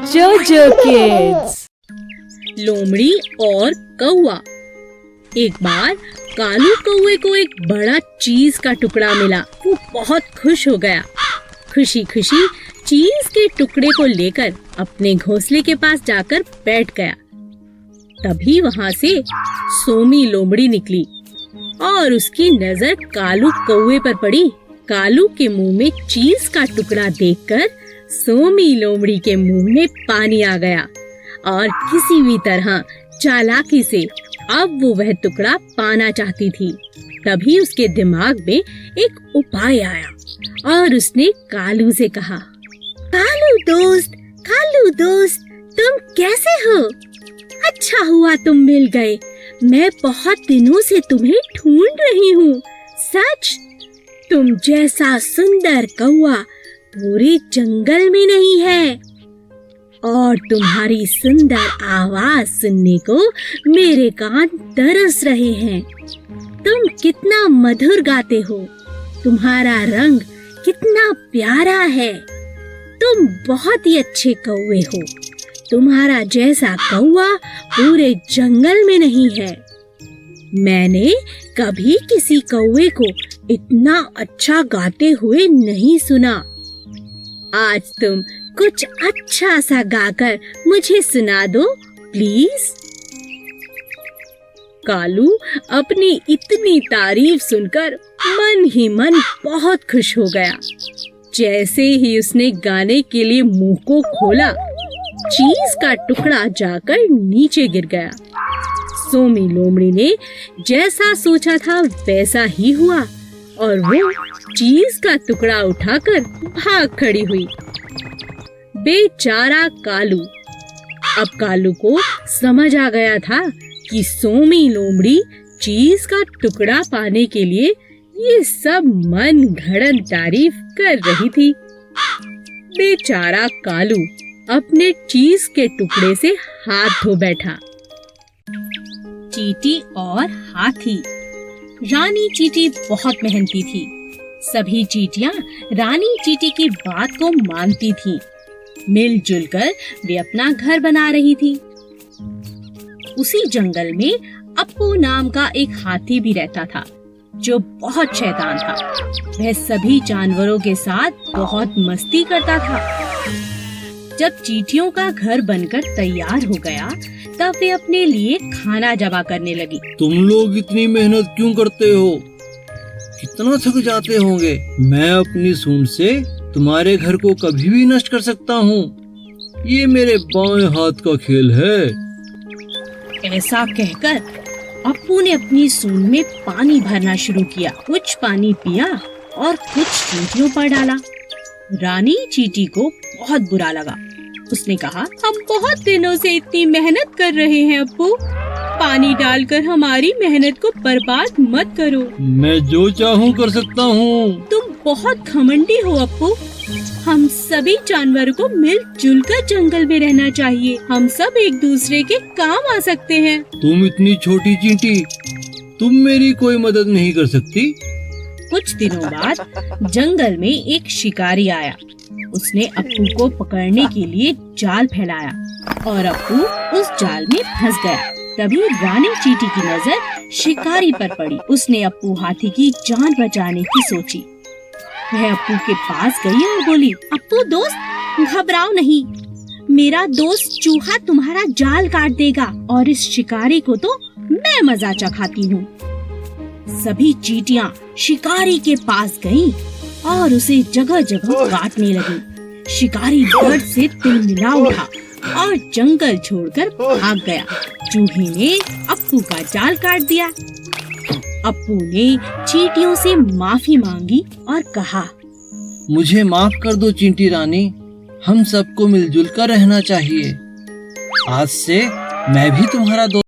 जोजो किड्स। लोमड़ी और कौवा। एक बार कालू कौवे को एक बड़ा चीज का टुकड़ा मिला। वो बहुत खुश हो गया। खुशी खुशी चीज के टुकड़े को लेकर अपने घोंसले के पास जाकर बैठ गया। तभी वहां से सोमी लोमड़ी निकली और उसकी नजर कालू कौवे पर पड़ी। कालू के मुंह में चीज का टुकड़ा देखकर सोमी लोमड़ी के मुंह में पानी आ गया और किसी भी तरह चालाकी से अब वो वह टुकड़ा पाना चाहती थी। तभी उसके दिमाग में एक उपाय आया और उसने कालू से कहा, कालू दोस्त, तुम कैसे हो? अच्छा हुआ तुम मिल गए। मैं बहुत दिनों से तुम्हें ढूंढ रही हूँ। सच, तुम जैसा सुंदर कौवा पूरे जंगल में नहीं है और तुम्हारी सुंदर आवाज सुनने को मेरे कान तरस रहे हैं। तुम कितना मधुर गाते हो, तुम्हारा रंग कितना प्यारा है। तुम बहुत ही अच्छे कौवे हो। तुम्हारा जैसा कौवा पूरे जंगल में नहीं है। मैंने कभी किसी कौवे को इतना अच्छा गाते हुए नहीं सुना। आज तुम कुछ अच्छा सा गाकर मुझे सुना दो प्लीज। कालू अपनी इतनी तारीफ सुनकर मन ही मन बहुत खुश हो गया। जैसे ही उसने गाने के लिए मुंह को खोला, चीज का टुकड़ा जाकर नीचे गिर गया। सोमी लोमड़ी ने जैसा सोचा था वैसा ही हुआ और वो चीज का टुकड़ा उठाकर भाग खड़ी हुई। बेचारा कालू। अब कालू को समझ आ गया था कि सोमी लोमड़ी चीज का टुकड़ा पाने के लिए ये सब मन घड़न तारीफ कर रही थी। बेचारा कालू अपने चीज के टुकड़े से हाथ धो बैठा। चींटी और हाथी। रानी चींटी बहुत मेहनती थी। सभी चींटियां रानी चींटी की बात को मानती थीं। मिलजुल कर वे अपना घर बना रही थी। उसी जंगल में अप्पू नाम का एक हाथी भी रहता था जो बहुत शैतान था। वह सभी जानवरों के साथ बहुत मस्ती करता था। जब चींटियों का घर बनकर तैयार हो गया तब वे अपने लिए खाना जमा करने लगी। तुम लोग इतनी मेहनत क्यों करते हो? कितना थक जाते होंगे। मैं अपनी सूंड से तुम्हारे घर को कभी भी नष्ट कर सकता हूँ। ये मेरे बाएं हाथ का खेल है। ऐसा कहकर अप्पू ने अपनी सूंड में पानी भरना शुरू किया। कुछ पानी पिया और कुछ चींटियों पर डाला। रानी चींटी को बहुत बुरा लगा। उसने कहा, हम बहुत दिनों से इतनी मेहनत कर रहे हैं अप्पू, पानी डालकर हमारी मेहनत को बर्बाद मत करो। मैं जो चाहूँ कर सकता हूँ। तुम बहुत घमंडी हो अप्पू। हम सभी जानवरों को मिलजुल कर जंगल में रहना चाहिए। हम सब एक दूसरे के काम आ सकते हैं। तुम इतनी छोटी चींटी, तुम मेरी कोई मदद नहीं कर सकती। कुछ दिनों बाद जंगल में एक शिकारी आया। उसने अप्पू को पकड़ने के लिए जाल फैलाया और अप्पू उस जाल में फंस गया। तभी रानी चींटी की नजर शिकारी पर पड़ी। उसने अप्पू हाथी की जान बचाने की सोची। वह अप्पू के पास गई और बोली, अप्पू दोस्त, घबराओ नहीं। मेरा दोस्त चूहा तुम्हारा जाल काट देगा और इस शिकारी को तो मैं मजा चखाती हूँ। सभी चींटियां शिकारी के पास गईं और उसे जगह जगह काटने लगी। शिकारी डर से तिलमिला उठा और जंगल छोड़कर भाग गया। चूहे ने अप्पू का जाल काट दिया। अप्पू ने चींटियों से माफी मांगी और कहा, मुझे माफ कर दो चींटी रानी, हम सबको मिलजुल कर रहना चाहिए। आज से मैं भी तुम्हारा दोस्त